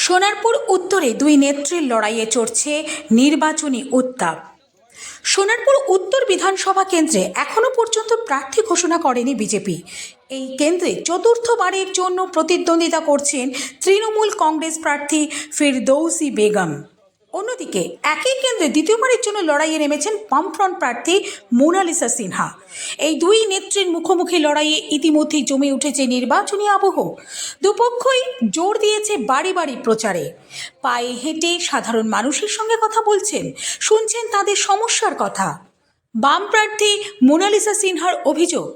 সোনারপুর উত্তরে দুই নেত্রীর লড়াইয়ে চড়ছে নির্বাচনী উত্তাপ। সোনারপুর উত্তর বিধানসভা কেন্দ্রে এখনো পর্যন্ত প্রার্থী ঘোষণা করেনি বিজেপি। এই কেন্দ্রে চতুর্থবারের জন্য প্রতিদ্বন্দ্বিতা করছেন তৃণমূল কংগ্রেস প্রার্থী ফিরদৌসী বেগম। অন্যদিকে একই কেন্দ্রে দ্বিতীয়বারের জন্য লড়াইয়ে নেমেছেন বামফ্রন্ট প্রার্থী মোনালিসা সিনহা। এই দুই নেত্রীর মুখোমুখি লড়াইয়ে ইতিমধ্যেই জমে উঠেছে নির্বাচনী আবহ। দুপক্ষই জোর দিয়েছে বাড়ি বাড়ি প্রচারে। পায়ে হেঁটে সাধারণ মানুষের সঙ্গে কথা বলছেন, শুনছেন তাদের সমস্যার কথা। বাম প্রার্থী মোনালিসা সিনহার অভিযোগ,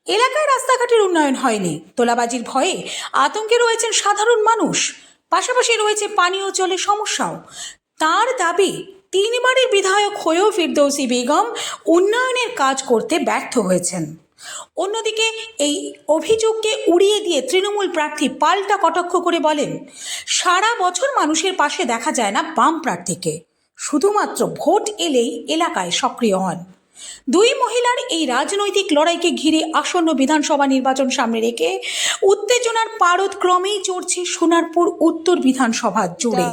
এলাকায় রাস্তাঘাটের উন্নয়ন হয়নি, তোলাবাজির ভয়ে আতঙ্কে রয়েছেন সাধারণ মানুষ, পাশাপাশি রয়েছে পানীয় জলের সমস্যাও। তার দাবি, তিনবারের বিধায়ক হয়েও ফিরদৌসী বেগম উন্নয়নের কাজ করতে ব্যর্থ হয়েছেন। অন্যদিকে এই অভিযোগকে উড়িয়ে দিয়ে তৃণমূল প্রার্থী পাল্টা কটাক্ষ করে বলেন, সারা বছর মানুষের পাশে দেখা যায় না বাম প্রার্থীকে, শুধুমাত্র ভোট এলেই এলাকায় সক্রিয় হন। দুই মহিলার এই রাজনৈতিক লড়াইকে ঘিরে আসন্ন বিধানসভা নির্বাচন সামনে রেখে উত্তেজনার পারদ ক্রমেই চড়ছে সোনারপুর উত্তর বিধানসভা জুড়ে।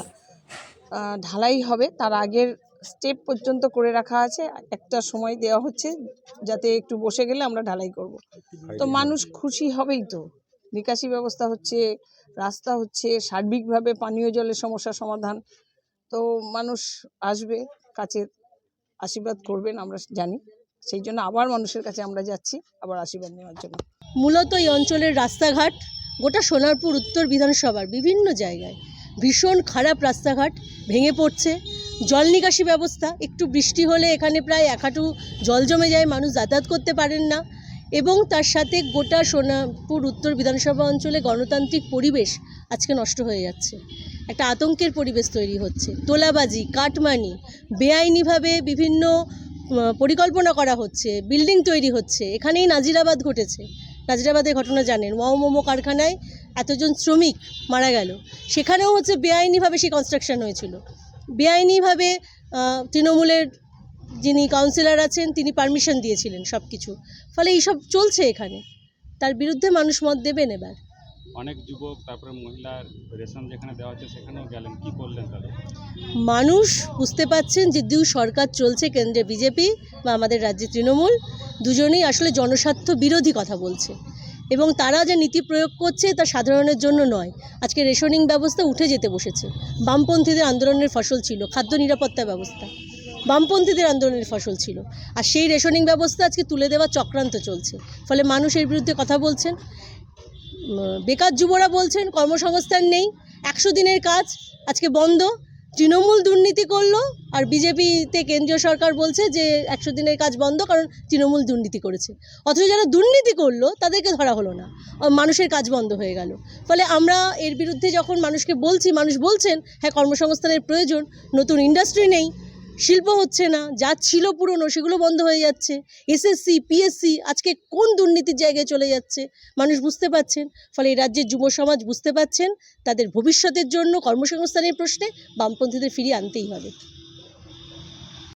ঢালাই হবে, তার আগের স্টেপ পর্যন্ত করে রাখা আছে, একটা সময় দেওয়া হচ্ছে যাতে একটু বসে গেলে আমরা ঢালাই করব। তো মানুষ খুশি হবেই, তো নিকাশি ব্যবস্থা হচ্ছে, রাস্তা হচ্ছে, সার্বিকভাবে পানীয় জলের সমস্যার সমাধান। তো মানুষ আসবে, কাছে আশীর্বাদ করবেন আমরা জানি, সেই জন্য আবার মানুষের কাছে আমরা যাচ্ছি আবার আশীর্বাদ নেওয়ার জন্য। মূলত এই অঞ্চলের রাস্তাঘাট গোটা সোনারপুর উত্তর বিধানসভার বিভিন্ন জায়গায় ভীষণ খারাপ, রাস্তাঘাট ভেঙে পড়ছে। জল নিকাশি ব্যবস্থা, একটু বৃষ্টি হলে এখানে প্রায় এক হাঁটু জল জমে যায়, মানুষ যাতায়াত করতে পারেন না। এবং তার সাথে গোটা সোনারপুর উত্তর বিধানসভা অঞ্চলে গণতান্ত্রিক পরিবেশ আজকে নষ্ট হয়ে যাচ্ছে, একটা আতঙ্কের পরিবেশ তৈরি হচ্ছে। তোলাবাজি, কাটমানি, বেআইনিভাবে বিভিন্ন পরিকল্পনা করা হচ্ছে, বিল্ডিং তৈরি হচ্ছে। এখানেই নাজিরাবাদ ঘটেছে, নাজিরাবাদের ঘটনা জানেন, মোমো কারখানায় এতজন শ্রমিক মারা গেল, সেখানেও হচ্ছে বেআইনিভাবে সেই কনস্ট্রাকশন হয়েছিল। বেআইনিভাবে তৃণমূলের যিনি কাউন্সিলর আছেন তিনি পারমিশন দিয়েছিলেন সব কিছু, ফলে এইসব চলছে এখানে। তার বিরুদ্ধে মানুষ মত দেবেন। এবার অনেক যুবক, তারপরে মহিলার রেশন যেখানে দেওয়া হচ্ছে সেখানেও গেলেন, কি করলেন তাদের? মানুষ বুঝতে পাচ্ছেন যে দুই সরকার চলছে, কেন্দ্রে বিজেপি বা আমাদের রাজ্যে তৃণমূল, দুজনেই আসলে জনস্বার্থ বিরোধী কথা বলছে এবং তারা যে নীতি প্রয়োগ করছে তা সাধারণের জন্য নয়। আজকে রেশনিং ব্যবস্থা উঠে যেতে বসেছে, বামপন্থীদের আন্দোলনের ফসল ছিল। খাদ্য নিরাপত্তা ব্যবস্থা বামপন্থীদের আন্দোলনের ফসল ছিল, আর সেই রেশনিং ব্যবস্থা আজকে তুলে দেওয়ার চক্রান্ত চলছে। ফলে মানুষ এর বিরুদ্ধে কথা বলছেন। বেকার যুবরা বলছেন কর্মসংস্থান নেই, 100 দিনের কাজ আজকে বন্ধ। তৃণমূল দুর্নীতি করলো আর বিজেপিতে কেন্দ্রীয় সরকার বলছে যে 100 দিনের কাজ বন্ধ, কারণ তৃণমূল দুর্নীতি করেছে। অথচ যারা দুর্নীতি করলো তাদেরকে ধরা হলো না, মানুষের কাজ বন্ধ হয়ে গেল। ফলে আমরা এর বিরুদ্ধে যখন মানুষকে বলছি, মানুষ বলছেন হ্যাঁ কর্মসংস্থানের প্রয়োজন, নতুন ইন্ডাস্ট্রি নেই, শিল্প হচ্ছে না, যা ছিল পুরনো সেগুলো বন্ধ হয়ে যাচ্ছে। এসএসসি, পিএসসি আজকে কোন দুর্নীতির জায়গায় চলে যাচ্ছে মানুষ বুঝতে পাচ্ছেন। ফলে এই রাজ্যের যুব সমাজ বুঝতে পাচ্ছেন তাদের ভবিষ্যতের জন্য কর্মসংস্থানের প্রশ্নে বামপন্থীদের ফিরিয়ে আনতেই হবে।